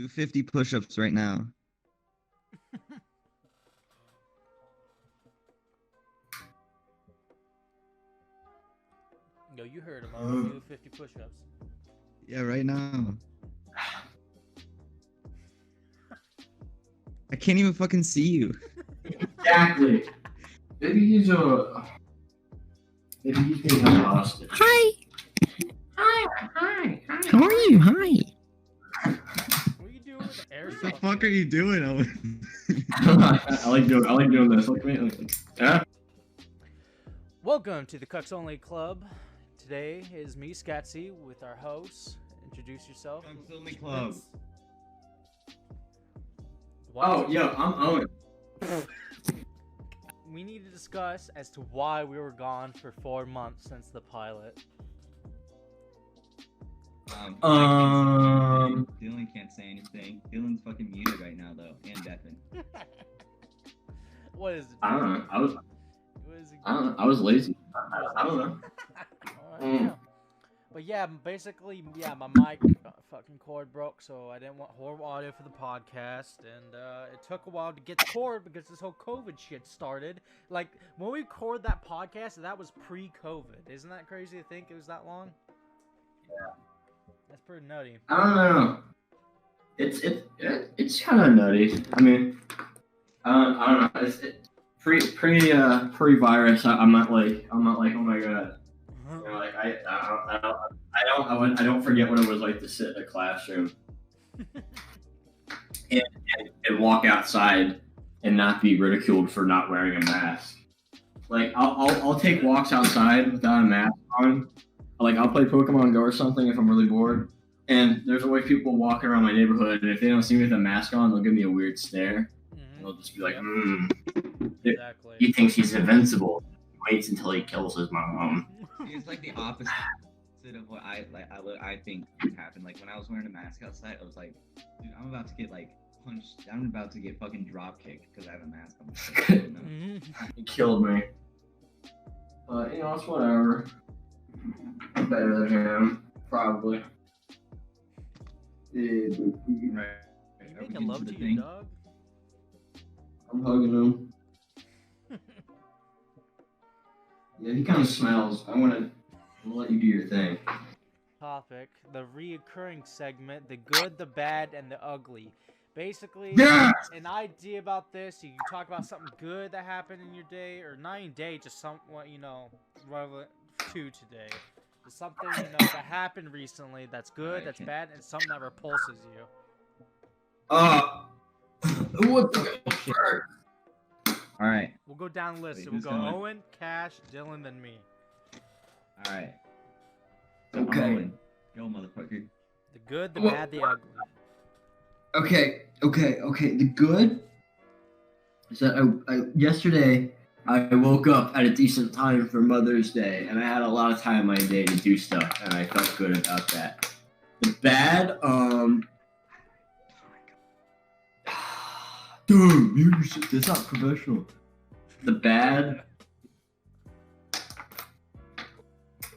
Do 50 push-ups right now. Yo, you heard him. I'm gonna do 50 push-ups. Yeah, right now. I can't even fucking see you. Exactly. Maybe he's being held hostage. Hi. Hi. How are you? Hi. What are you doing with the airsoft? What the fuck are you doing, Owen? I like doing this. Look at me. Yeah. Welcome to the Cucks Only Club. Today is me, Scatsy, with our hosts. Introduce yourself. Cucks Only Club. Oh, yo, I'm Owen. We need to discuss as to why we were gone for 4 months since the pilot. Dylan can't say anything. Dylan's fucking muted right now, though, and deafened. What is it? I don't know. What is it? I was lazy. I don't know. Yeah. But yeah, basically, my mic fucking cord broke, so I didn't want horrible audio for the podcast, and it took a while to get the cord because this whole COVID shit started. Like, when we recorded that podcast, that was pre-COVID. Isn't that crazy to think it was that long? Yeah. That's pretty nutty. I don't know. It's kind of nutty. I mean, I don't know. It's pre-virus. I'm not like, oh my god. You know, like I don't forget what it was like to sit in a classroom and walk outside and not be ridiculed for not wearing a mask. Like I'll take walks outside without a mask on. Like I'll play Pokemon Go or something if I'm really bored. And there's always people walking around my neighborhood, and if they don't see me with a mask on, they'll give me a weird stare. And they'll just be like, Exactly. He thinks he's invincible. He waits until he kills his mom. It's like the opposite of what I think would happen. Like when I was wearing a mask outside, I was like, dude, I'm about to get like punched. I'm about to get fucking drop kicked because I have a mask on my face. You know? He killed me. But you know, it's whatever. I'm better than him, probably. Yeah, Right. You making love to your dog? I'm hugging him. Yeah, he kind of smells. I'll let you do your thing. Topic, the reoccurring segment, the good, the bad, and the ugly. Basically, Yes! an idea about this, you can talk about something good that happened in your day, or not in day, just somewhat, relevant to today. Just something, that happened recently that's good, that's bad, and something that repulses you. Who wants to go first? Alright. We'll go down the list. Wait, So we'll who's go going? Owen, Cash, Dylan, then me. Alright. Okay. Go, motherfucker. The good, the bad, the ugly. Okay. The good is that yesterday I woke up at a decent time for Mother's Day, and I had a lot of time in my day to do stuff, and I felt good about that. The bad, dude, that's not professional. The bad,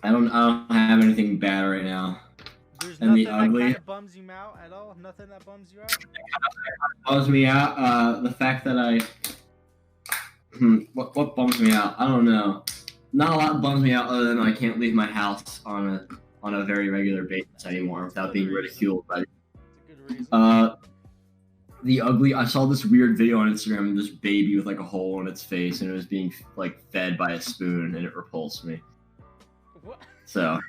I don't have anything bad right now. There's And nothing the that ugly? kind of bums you out at all? Nothing that bums you out? Bums me out, the fact that what bums me out? I don't know. Not a lot bums me out other than I can't leave my house on a very regular basis anymore without being ridiculed by. That's a good reason. The ugly. I saw this weird video on Instagram of this baby with like a hole in its face, and it was being like fed by a spoon, and it repulsed me. What? So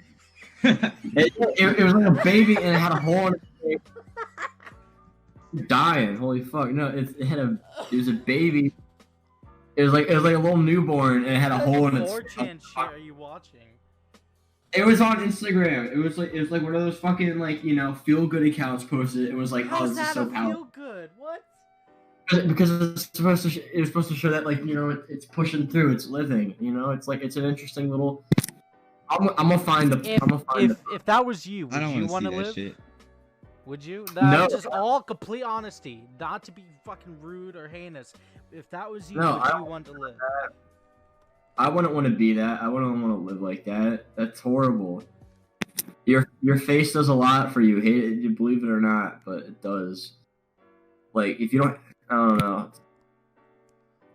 it was like a baby, and it had a hole in its face. Dying. Holy fuck! No, it was a baby. It was like a little newborn, and it had a hole in its. 4chan shit are you watching? It was on Instagram. It was like one of those fucking feel good accounts posted. It was like, oh, How's this is that so a powerful. feel good? What? Because it was supposed to show that it's pushing through, it's living. It's like it's an interesting little. I'm gonna find the. If that was you, I would don't you want want to to see that live? shit. Would you? No. Just all complete honesty, not to be fucking rude or heinous. If that was you, No, would I you don't want to live? I wouldn't want to be that. I wouldn't want to live like that. That's horrible. Your face does a lot for you. Hate it, you believe it or not, but it does. Like if you don't, I don't know.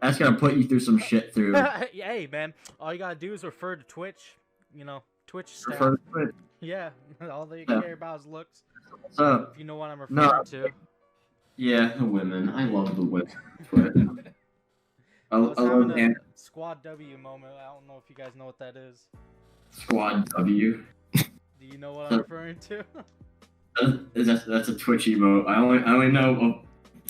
That's gonna put you through some shit. Through. Hey man, all you gotta do is refer to Twitch. You know, Twitch staff. Refer to it. Yeah, all they Yeah. care about is looks. What's up? If you know what I'm referring to. Yeah, the women. I love the women. But I was love having a Squad W moment. I don't know if you guys know what that is. Squad W. Do you know what I'm referring to? That's a Twitch emote. I only know.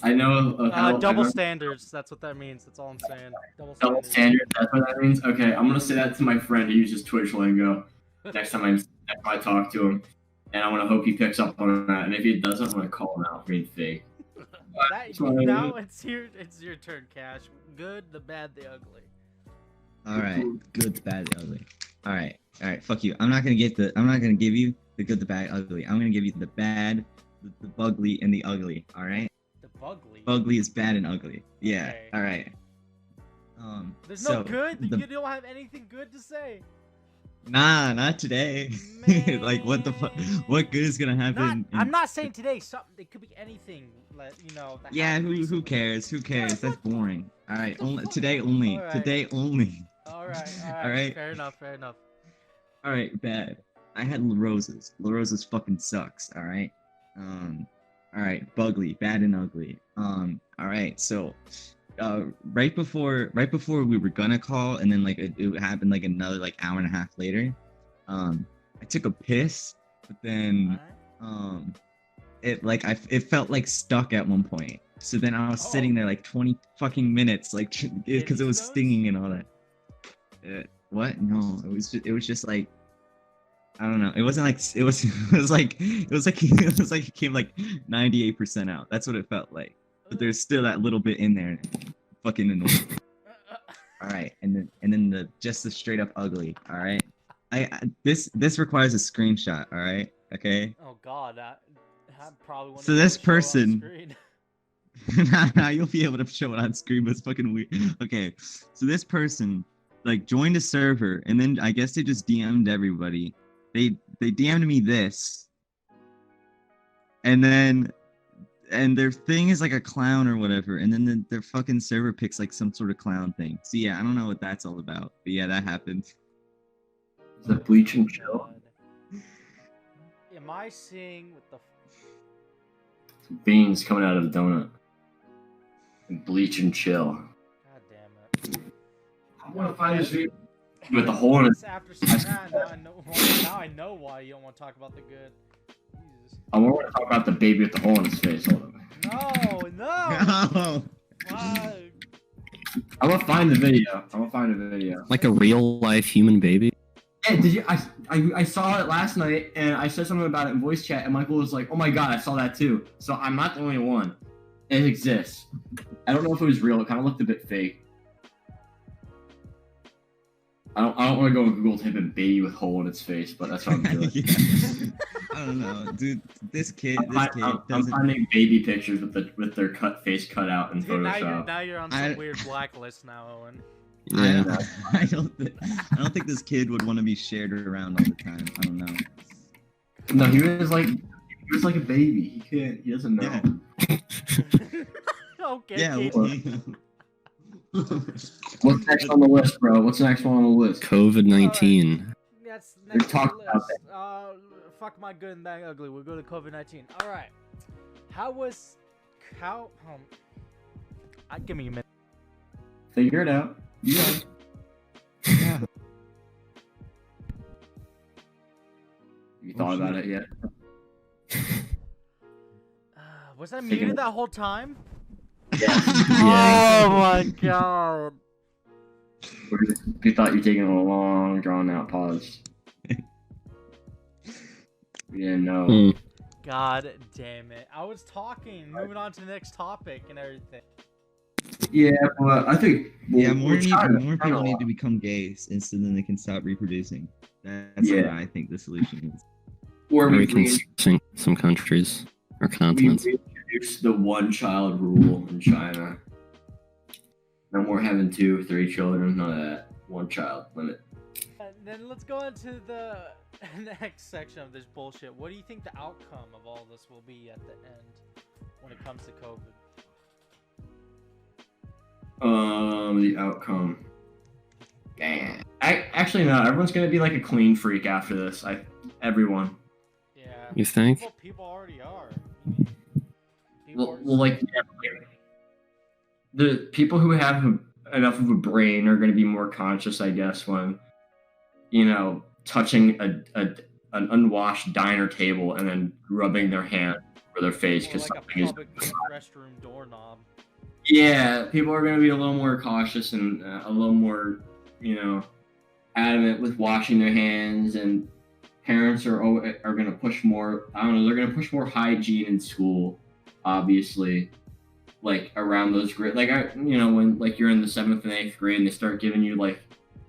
I know of how. Double standards. That's what that means. That's all I'm saying. Double standard. That's what that means. Okay, I'm gonna say that to my friend who uses Twitch lingo next time I talk to him, and I want to hope he picks up on that. And if he doesn't, I'm gonna call him out for being fake. Now it's your turn, Cash. Good, the bad, the ugly. All right, good, the bad, the ugly. All right, fuck you. I'm not gonna give you the good, the bad, ugly. I'm gonna give you the bad, the bugly, and the ugly. All right. The bugly. Bugly is bad and ugly. Yeah. Okay. All right. There's no good. You don't have anything good to say. Nah, not today. Like what the fuck? What good is gonna happen? I'm not saying today. Something. It could be anything. You know. Yeah. Who cares? Who cares? That's boring. All right. Today only. All right. Today only. All right. All right. Fair enough. All right. Bad. I had La Rosa's. La Rosa's fucking sucks. All right. All right. Bugly. Bad and ugly. All right. So. Right before we were gonna call, and then like it happened like another like hour and a half later. I took a piss, but then it felt like stuck at one point. So then I was sitting there like 20 fucking minutes, like because it was stinging and all that. What? No, it was just like I don't know. It wasn't like it was like it came like 98% out. That's what it felt like. But there's still that little bit in there, fucking annoying. All right, and then the straight up ugly. All right, this requires a screenshot. All right, okay. Oh God, I probably want so this person. Now you'll be able to show it on screen, but it's fucking weird. Okay, so this person like joined a server, and then I guess they just DM'd everybody. They DM'd me this, and their thing is like a clown or whatever, and then their fucking server picks like some sort of clown thing. So yeah, I don't know what that's all about, but yeah, that happened. Is that bleach and chill? Am I seeing with the some beans coming out of a donut? And bleach and chill. God damn it! I want to find this video with the hole in it. After seeing that, now I know why you don't want to talk about the good. Jesus. I want to talk about the baby with the hole in his face. Hold on. No. Why? I'm gonna find the video. Like a real life human baby. Hey, did you? I saw it last night, and I said something about it in voice chat, and Michael was like, "Oh my god, I saw that too." So I'm not the only one. It exists. I don't know if it was real. It kind of looked a bit fake. I don't want to go on Google type in baby with hole in its face, but that's what I'm doing. I don't know, dude. This kid I'm doesn't. finding baby pictures with their face cut out in Dude, Photoshop. now you're on some weird blacklist now, Owen. Yeah. I don't think this kid would want to be shared around all the time. I don't know. No, he was like a baby. He doesn't know. Yeah. Okay. Yeah. What's next on the list, bro? What's the next one on the list? COVID-19. That's We're next on talking the about list. Fuck my good and bad ugly. We'll go to COVID-19. All right. Give me a minute. Figure it out. Yeah. Yeah. You thought about it yet? Was I muted that whole time? Yeah. Oh my god. We thought you were taking a long, drawn-out pause. We didn't know. God damn it. I was talking, moving on to the next topic and everything. Yeah, but I think... more people need to become gays, and so then they can stop reproducing. That's what I think the solution is. Or we Some countries or continents. We introduced the one-child rule in China. No more having 2 or 3 children, none of that. One child limit. then let's go into the next section of this bullshit. What do you think the outcome of all this will be at the end when it comes to COVID? The outcome. Damn. Actually, no. Everyone's gonna be like a clean freak after this. Everyone. Yeah. You think? People already are. Well, like, yeah, the people who have enough of a brain are going to be more conscious, I guess, when, touching an unwashed diner table and then rubbing their hand over their face because like something a is. public restroom doorknob. Yeah, people are going to be a little more cautious and a little more, adamant with washing their hands, and parents are going to push more. I don't know. They're going to push more hygiene in school. Obviously, like around those grades, when like you're in the 7th and 8th grade and they start giving you like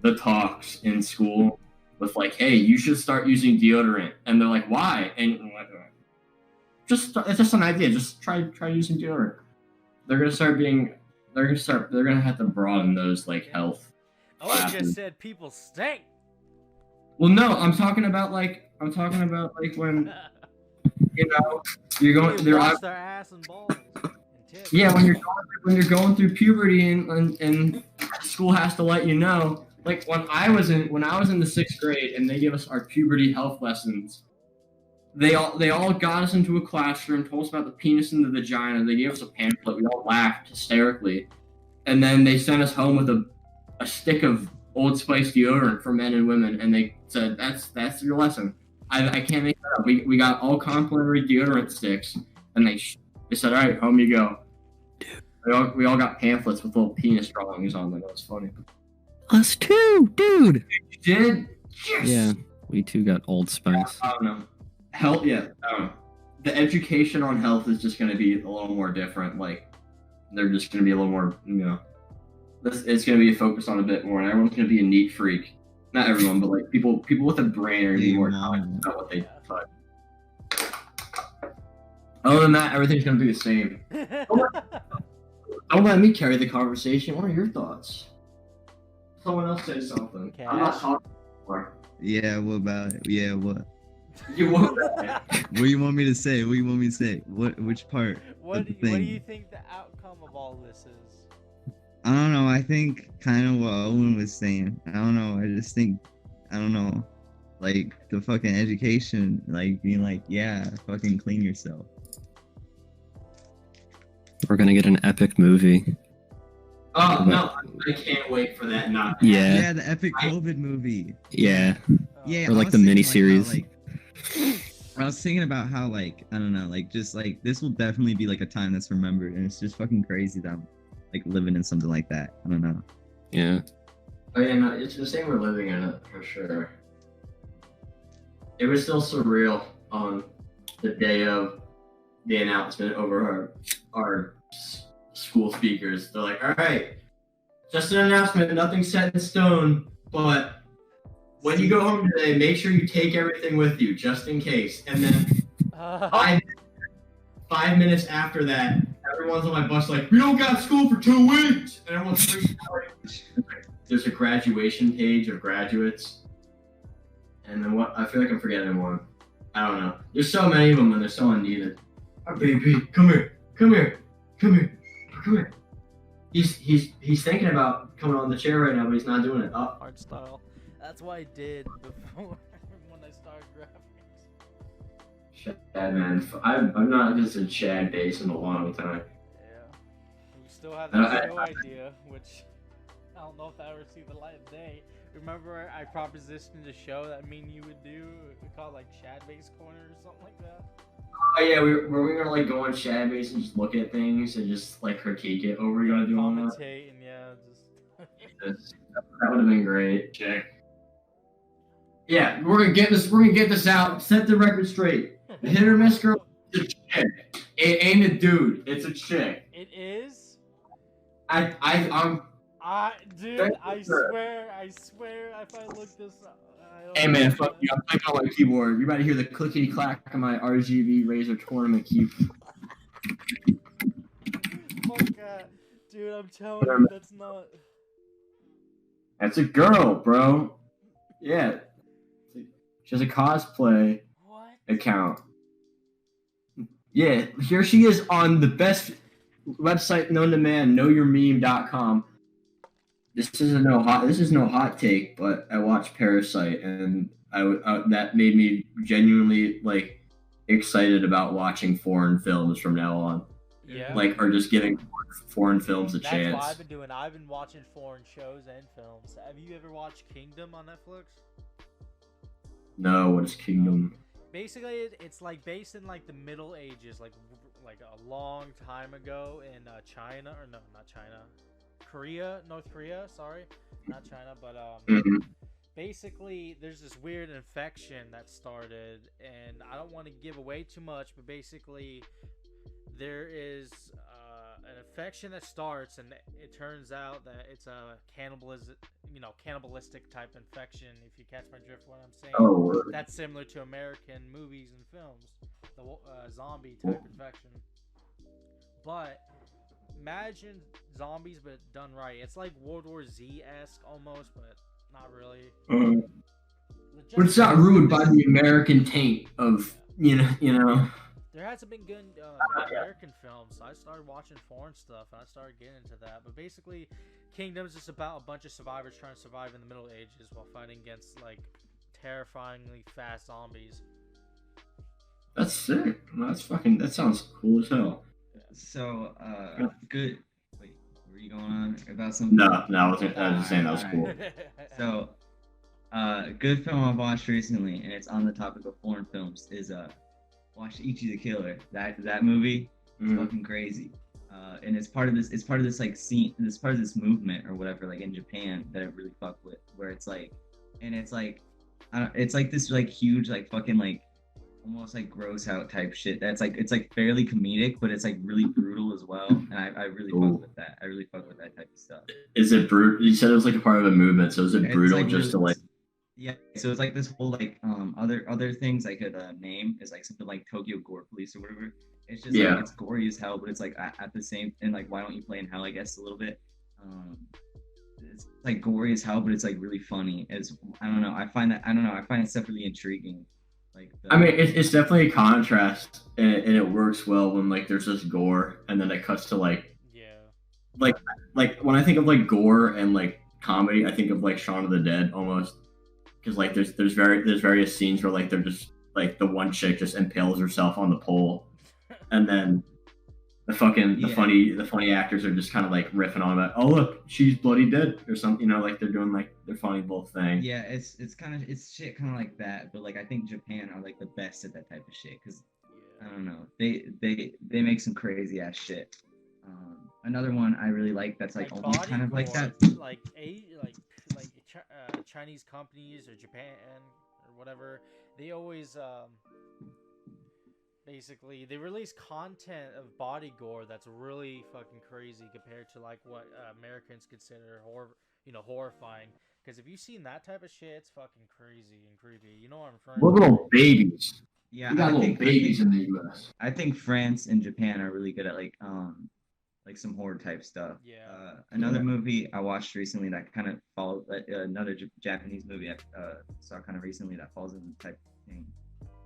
the talks in school with like, hey, you should start using deodorant, and they're like, why? And it's just an idea. Just try using deodorant. They're gonna have to broaden those like health. Oh, I just said people stink. Well, no, I'm talking about like when. You're going. They wash their ass and balls. And tips. Yeah, when you're going through puberty and school has to let you know. Like when I was in the 6th grade and they gave us our puberty health lessons, they all got us into a classroom, told us about the penis and the vagina. They gave us a pamphlet. We all laughed hysterically, and then they sent us home with a stick of Old Spice deodorant for men and women, and they said that's your lesson. I can't make that up. We got all complimentary deodorant sticks, and they said, all right, home you go. We all got pamphlets with little penis drawings on them. That was funny. Us too, dude. You did? Yes! Yeah, we too got Old Spice. I don't know. Health, yeah. I don't know. The education on health is just going to be a little more different. Like, they're just going to be a little more, it's going to be focused on a bit more, and everyone's going to be a neat freak. Not everyone, but like people with a brain are going to be more conscious about what they touch. Other than that, everything's going to be the same. Don't let me carry the conversation. What are your thoughts? Someone else say something. Cash. I'm not talking anymore. Yeah, what about it? Yeah, what? You won't. What do you want me to say? What do you want me to say? Which part? What of the do thing? you think the outcome of all this is? I don't know. I think kind of what Owen was saying. I don't know. I just think, I don't know, like the fucking education, like being like, yeah, fucking clean yourself. We're gonna get an epic movie. Oh, no. I can't wait for that. Not. Yeah. Yeah, the epic COVID movie. Yeah. Yeah, Or like I was the thinking, mini-series. I was thinking about how, like, I don't know, like, just like this will definitely be like a time that's remembered, and it's just fucking crazy that I'm like living in something like that. I don't know. Yeah. Oh yeah, no, it's the same. We're living in it for sure. It was still surreal on the day of the announcement over our school speakers. They're like, "All right, just an announcement. Nothing's set in stone, but when you go home today, make sure you take everything with you, just in case." And then 5 minutes after that, everyone's on my bus like, "We don't got school for 2 weeks," and everyone's freaking out. There's a graduation page of graduates, and then what? I feel like I'm forgetting one. I don't know. There's so many of them, and they're so unneeded. Oh, baby, come here. He's thinking about coming on the chair right now, but he's not doing it. Oh. Art style. That's what I did before when I started graphics. Chad, man. I'm not visited Chad base in a long time. Yeah. We still have the show idea, which I don't know if I ever see the light of day. Remember I propositioned a show that me and you would do? We call it like Chad Base Corner or something like that. Oh yeah, were we gonna like go on Chad base and just look at things and just like critique it? What were we gonna do on that? Commentate and yeah, just That would have been great. Check. Yeah, we're gonna get this out. Set the record straight. The hit or miss girl is a chick. It ain't a dude. It's a chick. It is? Dude, I swear, if I look this up. Hey man, fuck you. I'm clicking on my keyboard. You about to hear the clickety clack of my RGB Razor tournament key. Fuck that. Dude, I'm telling you, that's not. That's a girl, bro. Yeah, she has a cosplay What? account. Yeah, here she is on the best website known to man, knowyourmeme.com. This is no hot take, but I watched Parasite, and that made me genuinely like excited about watching foreign films from now on. Yeah. Like, or just giving foreign films a That's chance. what I've been doing. I've been watching foreign shows and films. Have you ever watched Kingdom on Netflix? No, what is Kingdom? Basically, it's like based in like the Middle Ages, like a long time ago in China, or no, not China, North Korea. Sorry, not China, but Mhm. basically there's this weird infection that started, and I don't want to give away too much, but basically there is an infection that starts, and it turns out that it's a cannibalistic type infection. If you catch my drift, what I'm saying. Oh, word. That's similar to American movies and films, the zombie type infection. But imagine zombies, but done right. It's like World War Z-esque almost, but not really. But it's not ruined by the American taint of you know. There hasn't been good American films, so I started watching foreign stuff, and I started getting into that. But basically, Kingdom's just about a bunch of survivors trying to survive in the Middle Ages while fighting against like terrifyingly fast zombies. That's sick. That sounds cool as hell. So, good. Wait, were you going on about something? No, I was just saying that was cool. So, good film I watched recently, and it's on the topic of foreign films, is watch Ichi the Killer. That movie is fucking crazy. And it's part of this like scene, it's part of this movement or whatever, like in Japan, that I really fuck with, where it's like, it's like this like huge like fucking like almost like gross out type shit that's like, it's like fairly comedic, but it's like really brutal as well, and I really fuck with that. I really fuck with that type of stuff. Is it brutal? You said it was like a part of a movement, so is it brutal like just really, to like? Yeah, so it's like this whole like other things I could name is like something like Tokyo Gore Police or whatever. It's just like, it's gory as hell, but it's like at the same, and like Why Don't You Play in Hell, I guess, a little bit. It's like gory as hell, but it's like really funny. I find it stuff really intriguing. Like I mean, it's definitely a contrast, and it works well when like there's this gore, and then it cuts to like like when I think of like gore and like comedy, I think of like Shaun of the Dead almost. Because like there's various scenes where like they're just like the one chick just impales herself on the pole, and then the funny actors are just kind of like riffing on about, oh look, she's bloody dead or something, like they're doing like their funny little thing. Yeah, it's shit kind of like that, but like I think Japan are like the best at that type of shit, because I don't know, they make some crazy ass shit. Another one I really like that's like almost kind of like that, like Chinese companies or Japan or whatever, they always basically they release content of body gore that's really fucking crazy compared to like what Americans consider horrifying. Because if you've seen that type of shit, it's fucking crazy and creepy. You know what I'm referring to? We're little babies. Yeah, we got little babies in the U.S. I think France and Japan are really good at like some horror type stuff. Yeah. Another movie I watched recently that kind of followed another Japanese movie I saw kind of recently that falls in the type of thing,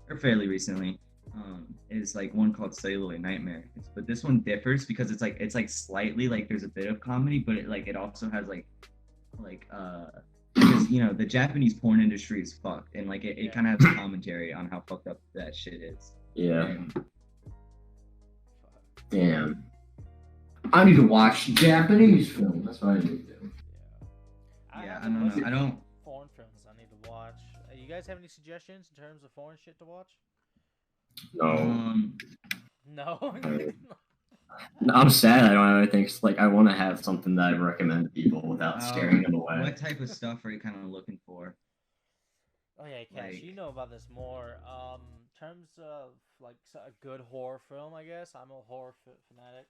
or fairly recently, is like one called Celluloid Nightmare. But this one differs because it's like slightly like there's a bit of comedy, but it also has like because the Japanese porn industry is fucked, and like it kind of has a commentary on how fucked up that shit is. Yeah. Damn. I need to watch Japanese film. That's what I need to do. Yeah. I don't know. Foreign films I need to watch. You guys have any suggestions in terms of foreign shit to watch? No. No. No, I'm sad I don't have anything. It's like I want to have something that I recommend to people without scaring them away. What type of stuff are you kind of looking for? Oh yeah, Cash, you know about this more. In terms of like a good horror film, I guess I'm a horror fanatic.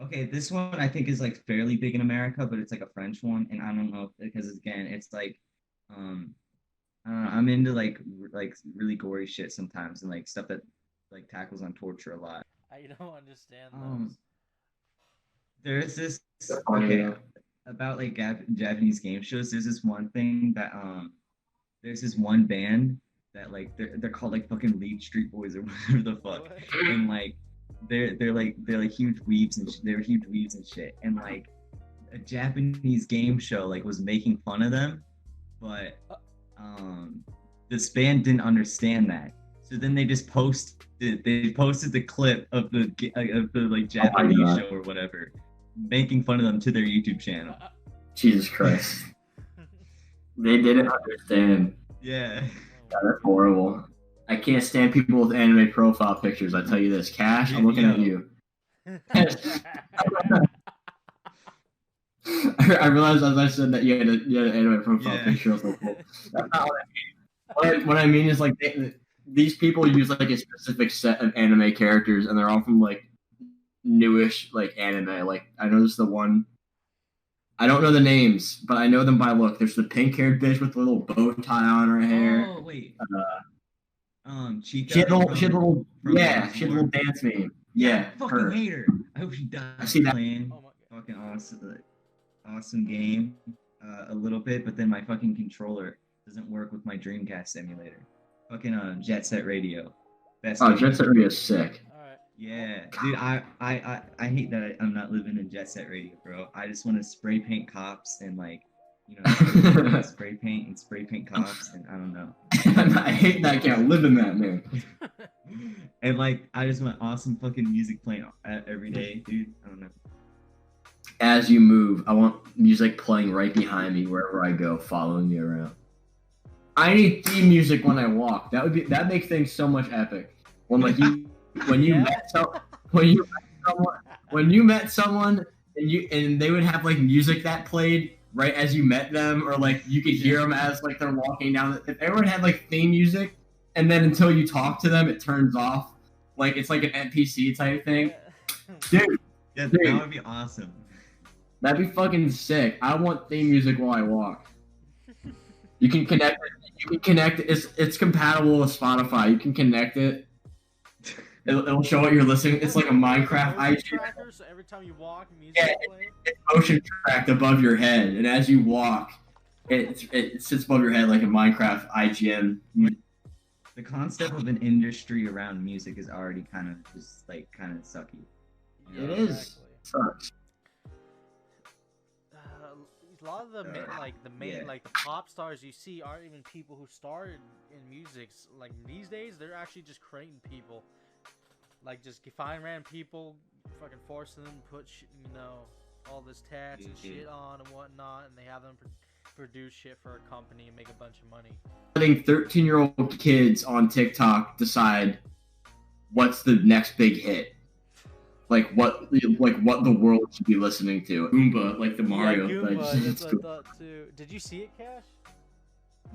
Okay, this one I think is like fairly big in America, but it's like a French one, and I don't know because again, it's like, I don't know, I'm into like really gory shit sometimes, and like stuff that like tackles on torture a lot. I don't understand those. There's this. Okay, about like Japanese game shows. There's this one thing that there's this one band that like they're called like fucking Lead Street Boys or whatever the fuck, and like they're huge weebs and they're huge weebs and shit, and like a Japanese game show like was making fun of them, but this band didn't understand that, so then they just posted the clip of the like Japanese show or whatever, making fun of them to their YouTube channel. Jesus Christ. They didn't understand. Yeah. That's horrible. I can't stand people with anime profile pictures. I tell you this, Cash. I'm looking at you. I realized as I said that you had an anime profile picture. I was like, well, that's not what I mean. What I mean is like these people use like a specific set of anime characters, and they're all from like newish like anime. Like I know there's the one. I don't know the names, but I know them by look. There's the pink-haired bitch with the little bow tie on her hair. Oh wait. Chica. She had a little dance meme. Yeah, I fucking hate her. I hope she dies. I see that. Playing fucking awesome game. A little bit, but then my fucking controller doesn't work with my Dreamcast emulator. Fucking Jet Set Radio. Jet Set Radio is sick. Yeah, dude, I hate that I'm not living in Jet Set Radio, bro. I just want to spray paint cops and like, you know, spray paint cops, and I don't know. I hate that I can't live in that, man. And like, I just want awesome fucking music playing every day, dude. I don't know. As you move, I want music playing right behind me wherever I go, following me around. I need theme music when I walk. That makes things so much epic. When you met someone and they would have like music that played right as you met them, or like you could hear them as like they're walking down. If everyone had like theme music, and then until you talk to them, it turns off. Like it's like an NPC type thing, dude. Yeah, that would be awesome. That'd be fucking sick. I want theme music while I walk. You can connect it. It's compatible with Spotify. You can connect it. It'll show what you're listening. It's like a Minecraft IGN. So every time you walk, music it's motion tracked above your head, and as you walk, it sits above your head like a Minecraft IGN. The concept of an industry around music is already kind of sucky. You know? It is. Sucks. A lot of the the pop stars you see aren't even people who started in music. Like these days, they're actually just creating people. Like just find random people, fucking forcing them to put all this tats and shit on and whatnot, and they have them produce shit for a company and make a bunch of money. Letting 13-year-old kids on TikTok decide what's the next big hit. Like what the world should be listening to. Goomba, like the Mario. Yeah, Goomba, that's what I thought too. Did you see it, Cash?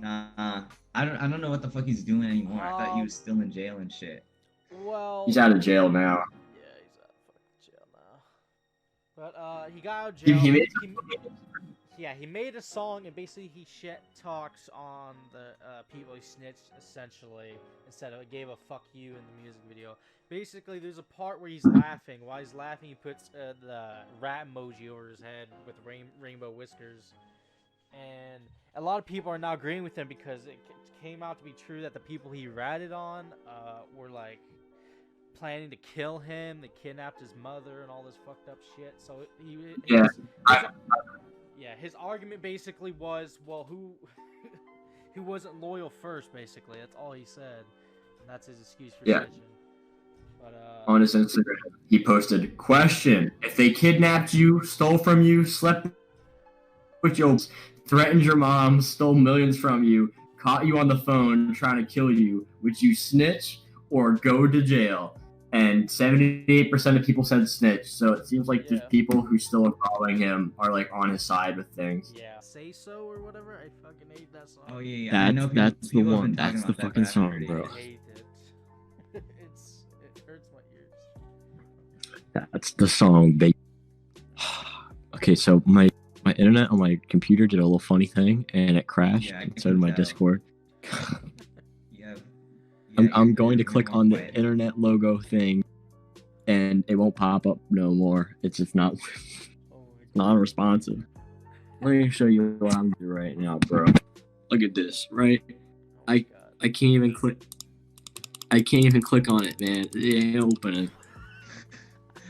Nah, I don't know what the fuck he's doing anymore. I thought he was still in jail and shit. Well, he's out of jail now. Yeah, he's out of fucking jail now. But he got out of jail. He made a song, and basically he shit talks on the people he snitched, essentially, instead of gave a fuck you in the music video. Basically, there's a part where he's laughing. While he's laughing, he puts the rat emoji over his head with rainbow whiskers. And a lot of people are now agreeing with him because it came out to be true that the people he ratted on were like planning to kill him. They kidnapped his mother and all this fucked up shit. So his argument basically was, well, who wasn't loyal first? Basically, that's all he said, and that's his excuse for snitching. But on his Instagram, he posted, "Question: if they kidnapped you, stole from you, slept with you, threatened your mom, stole millions from you, caught you on the phone trying to kill you, would you snitch or go to jail?" And 78% of people said snitch. So it seems like there's people who still are following him are like on his side with things. Yeah, Say So or whatever. I fucking hate that song. Oh yeah. That's the one. That's the fucking song, bro. I hate it. It hurts my ears. That's the song, baby. Okay, so my internet on my computer did a little funny thing, and it crashed. And so did my Discord. I'm going to click on the internet logo thing, and it won't pop up no more. It's just not non-responsive. Let me show you what I'm doing right now, bro. Look at this, right? I can't even click. I can't even click on it, man. It ain't opening.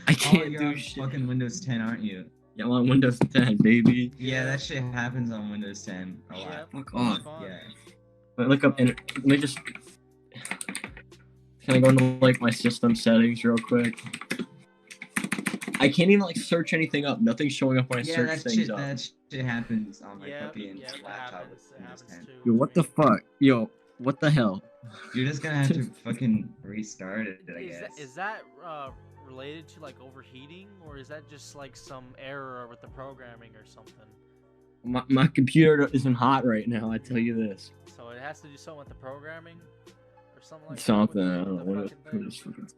I can't you're do on shit. fucking Windows 10, aren't you? Yeah, I'm on Windows 10, baby. Yeah, that shit happens on Windows 10 a lot. Fuck off. Yeah. But look up and let me just. Can I go into like my system settings real quick? I can't even like search anything up. Nothing's showing up when I search things up. That shit happens on my fucking it laptop happens. with It Windows happens 10. too. Yo, what the fuck? Yo, what the hell? You're just gonna have to fucking restart it, I guess. Is that related to like overheating, or is that just like some error with the programming or something? My computer isn't hot right now. I tell you this. So it has to do something with the programming, or something like Something. that. I don't know. What is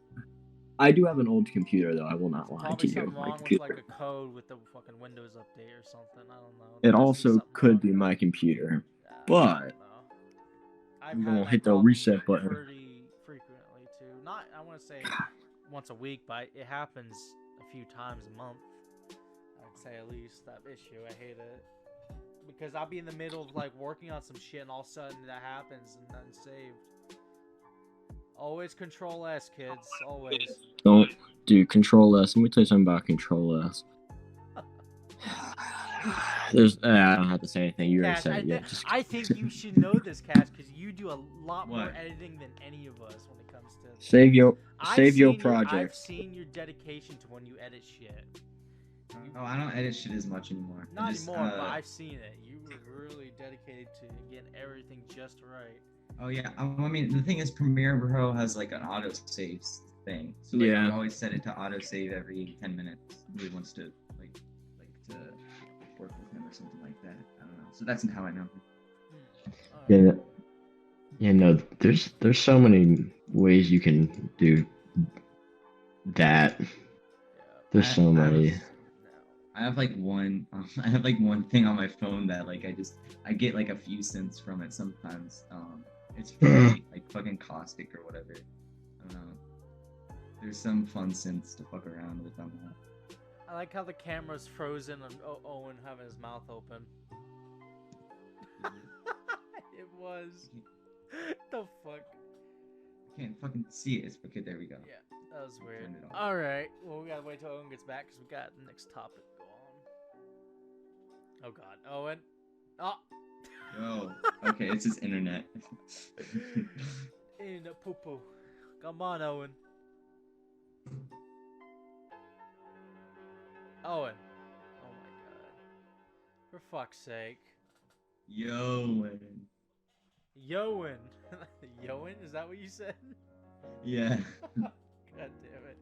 I do have an old computer though. I will not lie to Probably you. something My wrong with computer. like a code with the fucking Windows update or something. I don't know. It There must also something could wrong. be my computer, I but don't know. I'm I've gonna had that hit the problem reset button. pretty frequently too. Not, I want to say once a week, but it happens a few times a month. I'd say at least that issue. I hate it because I'll be in the middle of like working on some shit, and all of a sudden that happens and nothing's saved. Always Control S, kids. Always. Don't do Control S. Let me tell you something about Control S. There's, I don't have to say anything. You already Cash, said it. Yeah, just I think you should know this, Cash, because you do a lot more What? editing than any of us when it comes to. save your I've save your seen project. I've seen your dedication to when you edit shit. Oh, I don't edit shit as much anymore. I Not just, anymore, but I've seen it. You were really dedicated to getting everything just right. Oh yeah, I mean the thing is, Premiere Pro has like an auto save thing, so like, Yeah. I always set it to auto save every 10 minutes. He wants to like to work with him or something like that. I don't know. So that's how I know him. Yeah, yeah. No, there's so many ways you can do that. There's so many. I have like one. I have like one thing on my phone that like I get like a few cents from it sometimes. It's free, like fucking caustic or whatever. I don't know. There's some fun cents to fuck around with on that. I like how the camera's frozen and Owen having his mouth open. It was. The fuck? Can't fucking see it. It's okay. There we go. Yeah, that was weird. Turn it off. Alright, well, we gotta wait till Owen gets back because we got the next topic to go on. Oh god, Owen. Oh! Yo. Okay, it's his internet. In a poo poo. Come on, Owen. Owen. Oh my god. For fuck's sake. Yo, man. Yowen. Yowen? Is that what you said? Yeah. God damn it.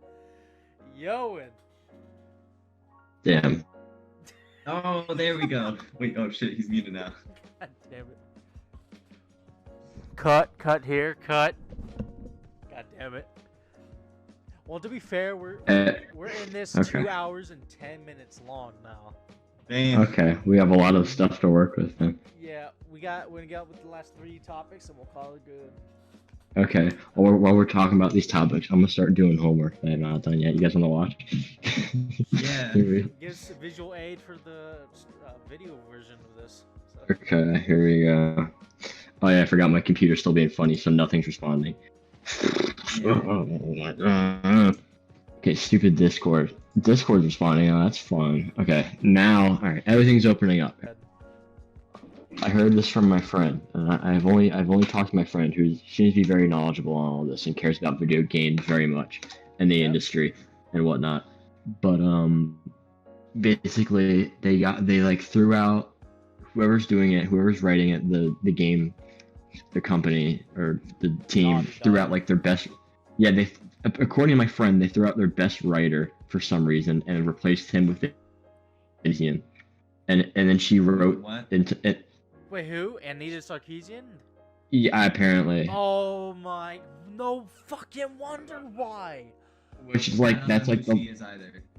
Yowen. Damn. Oh, there we go. Wait. Oh shit. He's muted now. God damn it. Cut here, cut. God damn it. Well, to be fair, we're in this okay. 2 hours and 10 minutes long now. Damn. Okay, we have a lot of stuff to work with then. Yeah, we're gonna get with the last 3 topics and we'll call it good. Okay, while we're talking about these topics, I'm gonna start doing homework that I'm not done yet. You guys wanna watch? Yeah. Give us a visual aid for the video version of this. So. Okay, here we go. Oh yeah, I forgot my computer's still being funny, so nothing's responding. Okay, stupid Discord. Discord's responding. Oh, that's fun. Okay, now, all right, everything's opening up. I heard this from my friend. I've only talked to my friend who seems to be very knowledgeable on all this and cares about video games very much and the industry and whatnot. But basically they like threw out whoever's doing it, whoever's writing it, the game, the company or the team threw out like their best. Yeah, they according to my friend, they threw out their best writer for some reason and replaced him with Sarkeesian. And then she wrote into it. Wait, who? Anita Sarkeesian? Yeah, apparently. Oh my! No fucking wonder why. Which is like that's like the.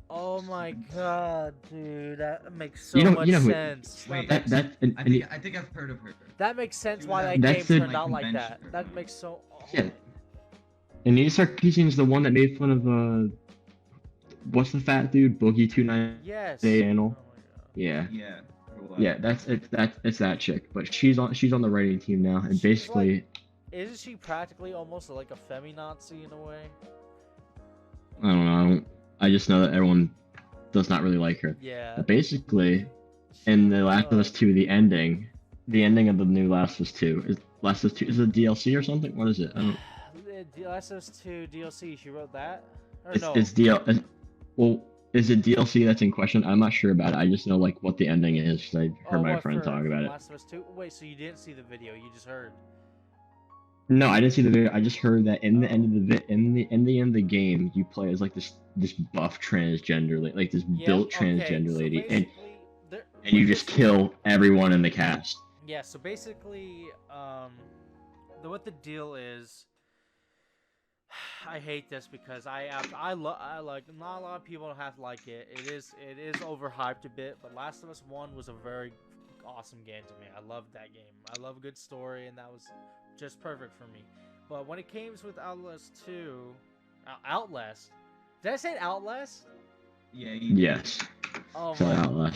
Oh my god, dude, that makes so much sense. Wait, I think I've heard of her. That makes sense why that game turned out like that. That makes so. Oh. Yeah. Anita Sarkeesian is the one that made fun of what's the fat dude? Boogie 29. Yes. Channel. Oh yeah. Yeah. Or what? Yeah, it's that chick. But she's on the writing team now, and She's basically, Isn't she practically almost like a feminazi in a way? I don't know. I just know that everyone does not really like her. Yeah. But basically, in the Last of Us 2, the ending of the new Last of Us 2 is Last of Us 2 is it DLC or something? What is it? I don't. The Last of Us 2 DLC. She wrote that. Or It's no? it's well, is it DLC that's in question? I'm not sure about it. I just know like what the ending is because I heard my what, friend for talk about it. Last of Us 2. Wait, so you didn't see the video? You just heard? No, I didn't see the video. I just heard that in the end of the end of the game, you play as like this buff transgender like this built transgender lady, and you just kill everyone in the cast. Yeah. So basically, what the deal is. I hate this because I like not a lot of people have like it. It is overhyped a bit, but Last of Us 1 was a very awesome game to me. I loved that game. I love a good story, and that was just perfect for me. But when it came with Outlast 2, Outlast, did I say Outlast? Yeah. Yes. Oh So my!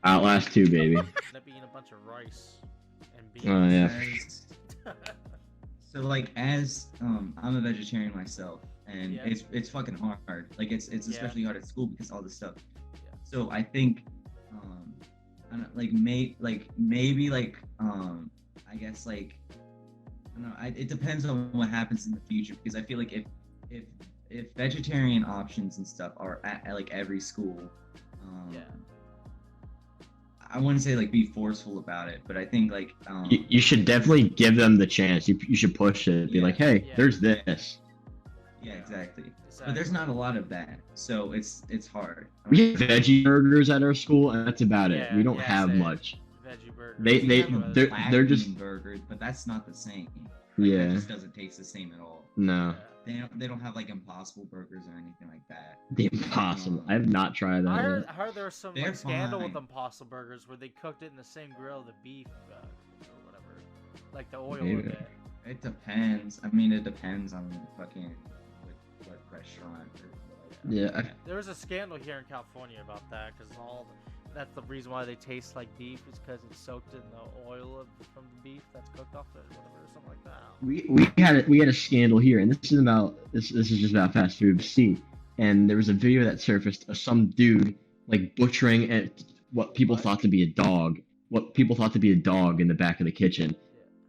Outlast 2, baby. End up eating a bunch of rice and beans. Oh yeah. So like as I'm a vegetarian myself, and Yeah. it's fucking hard. Like it's especially hard at school because all this stuff. Yeah. So I think I don't, maybe I guess like I don't know. It depends on what happens in the future because I feel like if vegetarian options and stuff are at like every school, Yeah. I wouldn't say like be forceful about it, but I think like You should definitely give them the chance. You should push it. Be Yeah. like, hey, Yeah. there's this. yeah, exactly. But there's not a lot of that, so it's hard. We have veggie burgers at our school, and that's about it. Yeah, We don't yeah, have same. much. Veggie burgers. They- We they- have a they're- black they're just- bean burger, but that's not the same. Yeah. It just doesn't taste the same at all. No, They don't have like Impossible burgers or anything like that. the impossible. I have not tried that. I yet. heard there was some They're scandal with fine. Impossible Burgers where they cooked it in the same grill the beef or whatever, like the oil Maybe. of it. It depends. I mean, it depends on fucking what restaurant or whatever. Yeah. There was a scandal here in California about that because that's the reason why they taste like beef is because it's soaked in the oil from the beef that's cooked off it, whatever, or something like that. We had a scandal here, and this is just about fast food. See, and there was a video that surfaced of some dude like butchering at what people thought to be a dog. What people thought to be a dog in the back of the kitchen.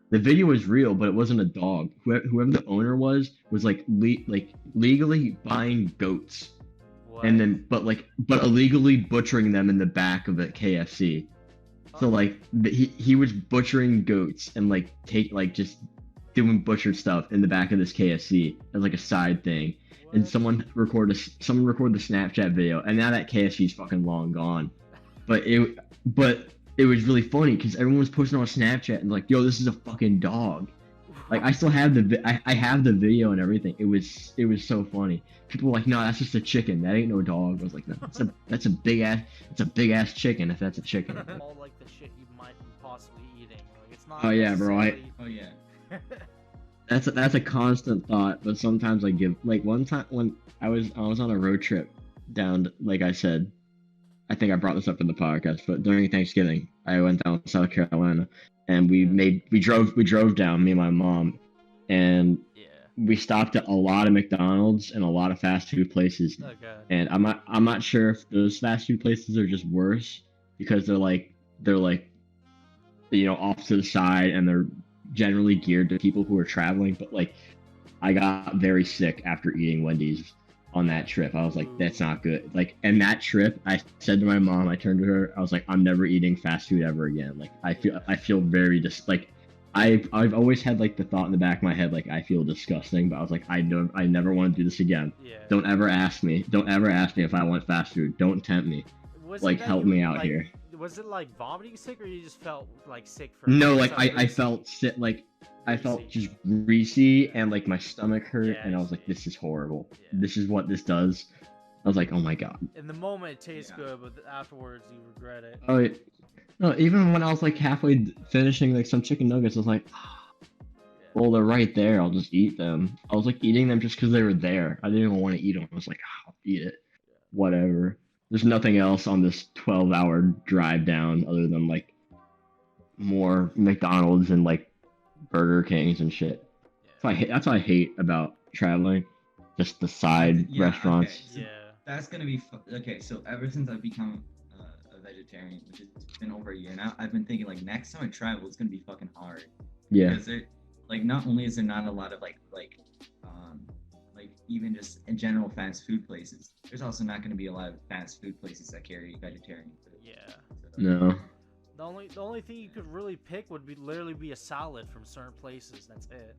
The video was real, but it wasn't a dog. Whoever the owner was like legally buying goats, What? and then but illegally butchering them in the back of a KFC. So like he was butchering goats and like just doing butchered stuff in the back of this KFC as like a side thing. And What? someone recorded the Snapchat video, and now that KFC's fucking long gone. But it was really funny because everyone was posting on Snapchat and like, yo, this is a fucking dog. Like I still have I have the video and everything. It was so funny. People were like, no, that's just a chicken. That ain't no dog. I was like, no, that's a big ass chicken if that's a chicken. All like the shit you might be possibly eating. Like it's not. Oh, yeah, bro, necessarily- Oh yeah. That's a constant thought, but sometimes I give like one time when I was on a road trip down to, like I said, I think I brought this up in the podcast, but during Thanksgiving I went down to South Carolina and we drove down, me and my mom, and Yeah. we stopped at a lot of McDonald's and a lot of fast food places. Okay. And I'm not sure if those fast food places are just worse because they're like off to the side and they're generally geared to people who are traveling, but like I got very sick after eating Wendy's on that trip. I was like, that's not good. Like, and that trip, I said to my mom, I turned to her, I was like, I'm never eating fast food ever again. Like, I feel very like, I've always had like the thought in the back of my head, like I feel disgusting, but I was like, I never want to do this again. Yeah. Don't ever ask me if I want fast food. Don't tempt me. Was it Like, that help you, me out like, here. Was it like vomiting sick, or you just felt like sick for? No, like some I reason? felt sick, like I felt Greasy. just greasy and like my stomach hurt, Yeah, and I was I like, see. this is horrible. Yeah. This is what this does. I was like, oh my god. In the moment, it tastes Yeah. good, but afterwards, you regret it. Oh, no, even when I was like halfway finishing like some chicken nuggets, I was like, well, they're right there. I'll just eat them. I was like eating them just because they were there. I didn't even want to eat them. I was like, I'll eat it. Whatever. there's nothing else on this 12-hour drive down other than like more McDonald's and like Burger Kings and shit. That's what I hate about traveling. Just the side restaurants. Okay, so that's gonna be okay. So ever since I've become a vegetarian, which has been over a year now, I've been thinking like next time I travel, it's gonna be fucking hard. Yeah. Because there, like, not only is there not a lot of like even just in general fast food places, there's also not gonna be a lot of fast food places that carry vegetarian food. Yeah. So, No. The only thing you could really pick would be literally be a salad from certain places. That's it.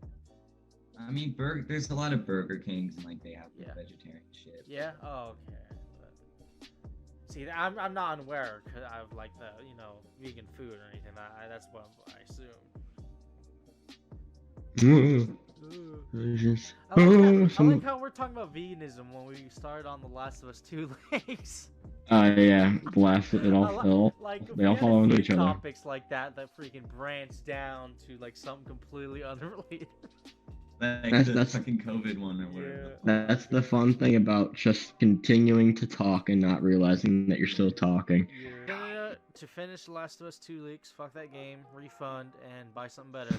I mean, there's a lot of Burger Kings and like they have vegetarian shit. Yeah. Oh, okay. But, see, I'm not aware of like the vegan food or anything. That's what I assume. I like how we're talking about veganism when we started on The Last of Us 2 links. Yeah, they all follow into each other. Topics like that freaking branch down to like something completely unrelated. Like that's fucking COVID one or whatever. That's the fun thing about just continuing to talk and not realizing that you're still talking. Yeah. To finish The Last of Us 2 leaks, fuck that game, refund, and buy something better.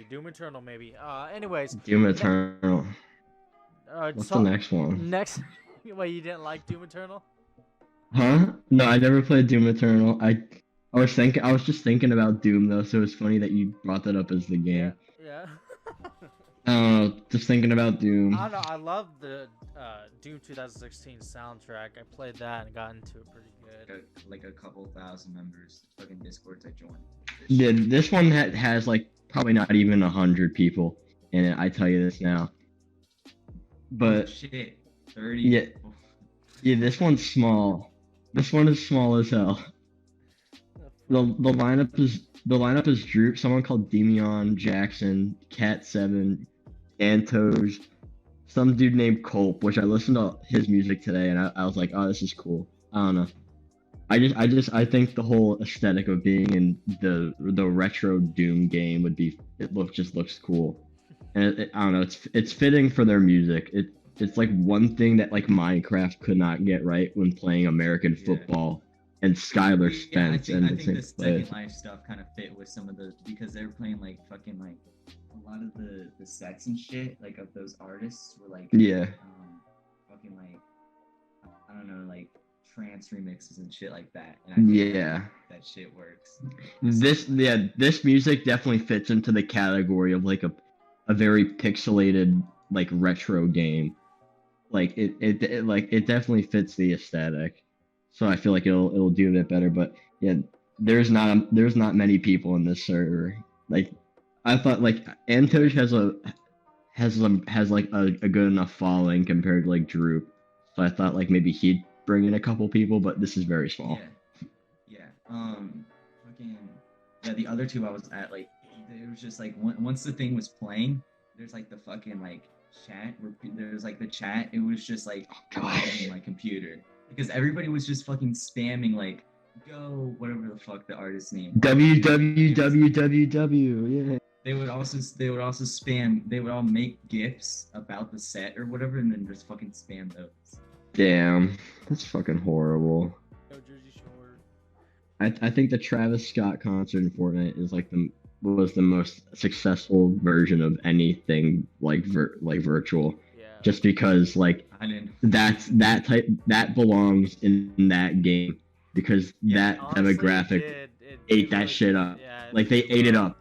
Doom Eternal maybe. Anyways. Doom Eternal. What's the next one? Wait, you didn't like Doom Eternal? Huh? No, I never played Doom Eternal. I was just thinking about Doom though, so it's funny that you brought that up as the game. Yeah. I don't know, just thinking about Doom. I don't know, I love the Doom 2016 soundtrack. I played that and got into it pretty good. Like a couple thousand members, fucking Discords I joined. Yeah, this one has like probably not even 100 people in it. I tell you this now. But shit, 30. Yeah, this one's small. This one is small as hell. The lineup is Droop, someone called Demion, Jackson, Cat7, Antos, some dude named Culp, which I listened to his music today and I was like, oh, this is cool. I don't know. I think the whole aesthetic of being in the retro Doom game just looks cool. And I don't know, it's fitting for their music. It's like one thing that like Minecraft could not get right when playing American football and Skylar Spence. I think the Second Life stuff kind of fit with some of because they were playing like fucking like a lot of the sets and shit like of those artists were like fucking like I don't know like trance remixes and shit like that. And I think that shit works. This music definitely fits into the category of like a very pixelated like retro game. Like it definitely fits the aesthetic. So I feel like it'll do a bit better, but yeah, there's not many people in this server. Like I thought like Antosh has like a good enough following compared to like Droop. So I thought like maybe he'd bring in a couple people, but this is very small. The other two I was at like it was just like once the thing was playing, there's like the fucking like chat where there's like the chat. It was just like on my computer because everybody was just fucking spamming like go whatever the fuck the artist's name. www. Yeah. They would also spam. They would all make gifs about the set or whatever, and then just fucking spam those. Damn, that's fucking horrible. I think the Travis Scott concert in Fortnite is like was the most successful version of anything like virtual. Yeah. Just because like that belongs in that game because that honestly, demographic ate that shit up. Yeah, like they ate it up.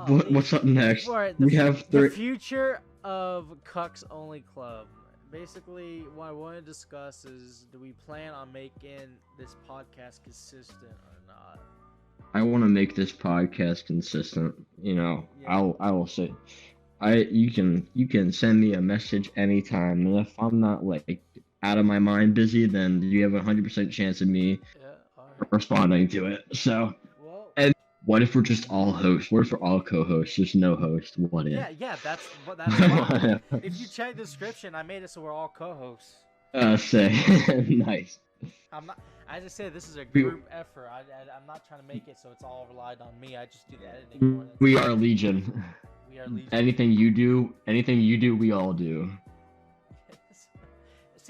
What's up next? We have the future of Cucks Only Club. Basically, what I want to discuss is, do we plan on making this podcast consistent or not? I want to make this podcast consistent. You know, yeah. I will say, you can send me a message anytime, and if I'm not like out of my mind busy, then you have a 100% chance of me responding to it. So, and what if we're just all hosts? What if we're all co-hosts? There's no host. What if? Yeah, that's why. If you check the description, I made it so we're all co-hosts. Say nice. I'm not. As I said, this is a group effort. I'm not trying to make it so it's all relied on me. I just do the editing. We are Legion. We are Legion. Anything you do, we all do.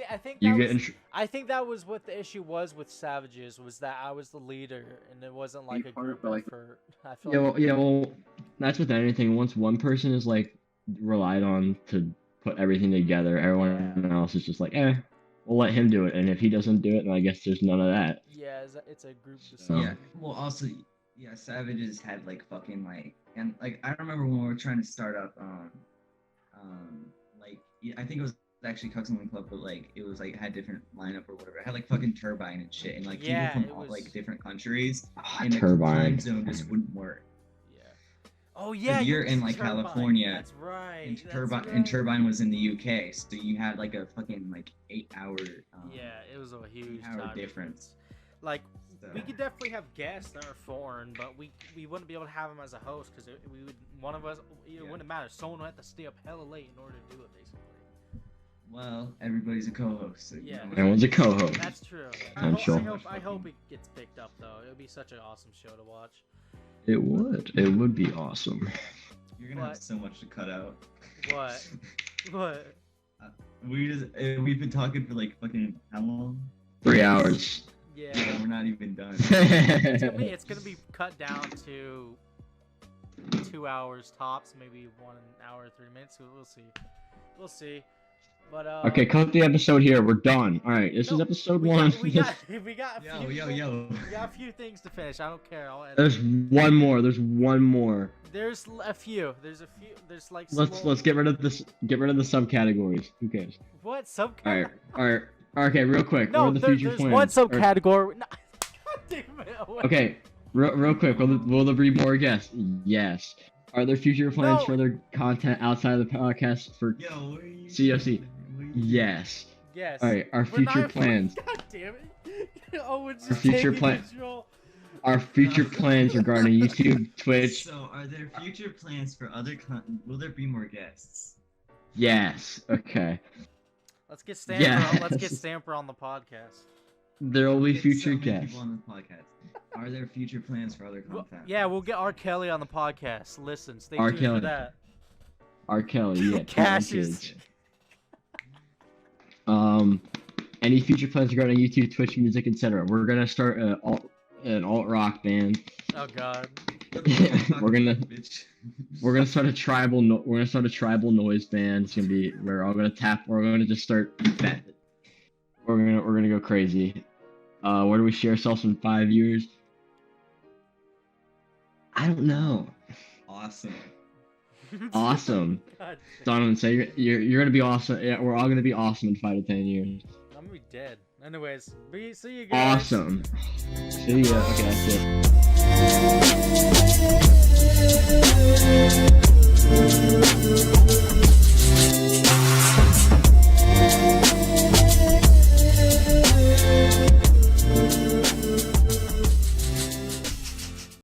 See, I think You that get was, in. I think that was what the issue was with Savages, was that I was the leader and it wasn't like a part, group but, like- effort. I feel Yeah, like well, yeah, well, that's with anything. Once one person is like relied on to put everything together, everyone else is just like, we'll let him do it. And if he doesn't do it, then I guess there's none of that. yeah, it's a group So- decision. Yeah. Well, also, yeah, Savages had like fucking like, and like I remember when we were trying to start up, like I think it was actually Cucks and Club, but like it was like had different lineup or whatever. It had like fucking Turbine and shit, and like Yeah, people it from all, was- like different countries, Ah, and the Turbine. time zone just wouldn't work. Yeah. Oh yeah, you're in, it's like, Turbine. California, That's right. And that's Turbine right. and Turbine was in the UK, so you had like a fucking like 8-hour Yeah, it was a huge hour time difference. Like, So, we could definitely have guests that are foreign, but we wouldn't be able to have them as a host because we would one of us. It Yeah. wouldn't matter. Someone would have to stay up hella late in order to do it, basically. well, everybody's a co-host. So, you Yeah. know, Everyone's a co-host. That's true. Potential. I hope it gets picked up though. It would be such an awesome show to watch. It would. It would be awesome. you're gonna have What? so much to cut out. What? What? We've been talking for like fucking how long? 3 hours. Yeah. Yeah, we're not even done. It's gonna be cut down to 2 hours tops, maybe 1 hour 3 minutes. We'll see. We'll see. But Okay, cut the episode here. We're done. All right, this is no, episode we 1. got a few. Yo. We got a few things to finish. I don't care. I'll edit. There's one more. There's one more. There's a few. There's a few. There's like. Let's get rid of this. Get rid of the subcategories. Who cares? What All subcategory? right. All right. Okay, real quick. No, what are the future there's plans? one Or- subcategory. No, God damn it. Owen. Okay, real quick. Will there be more guests? Yes. Are there future plans No. for other content outside of the podcast for? Yo, what are you COC. doing? What are you Yes. Yes. All right. Our We're future not- plans. God damn it. Owen's Our just future taking plan- control. Our future plans regarding YouTube, Twitch. So, are there future plans for other content? Will there be more guests? Yes. Okay. Let's get Stamper. Yes. Let's get Stamper on the podcast. There will be Get future so many guests. people on this podcast. Are there future plans for other content? Yeah, we'll get R. Kelly on the podcast. Listen, stay R. tuned Kelly. for that. R. Kelly, yeah. Cash Cash is- Any future plans regarding YouTube, Twitch, music, etc. We're gonna start an alt rock band. Oh God. We're gonna Bitch. we're gonna start a tribal noise band. It's gonna be we're all gonna tap. We're gonna just start. We're gonna go crazy. Where do we see ourselves in 5 years? I don't know. Awesome. Awesome. God, Donovan, say you're gonna be awesome. Yeah, we're all gonna be awesome in 5 to 10 years. I'm gonna be dead. Anyways, see you guys. Awesome. See ya. Okay, that's it.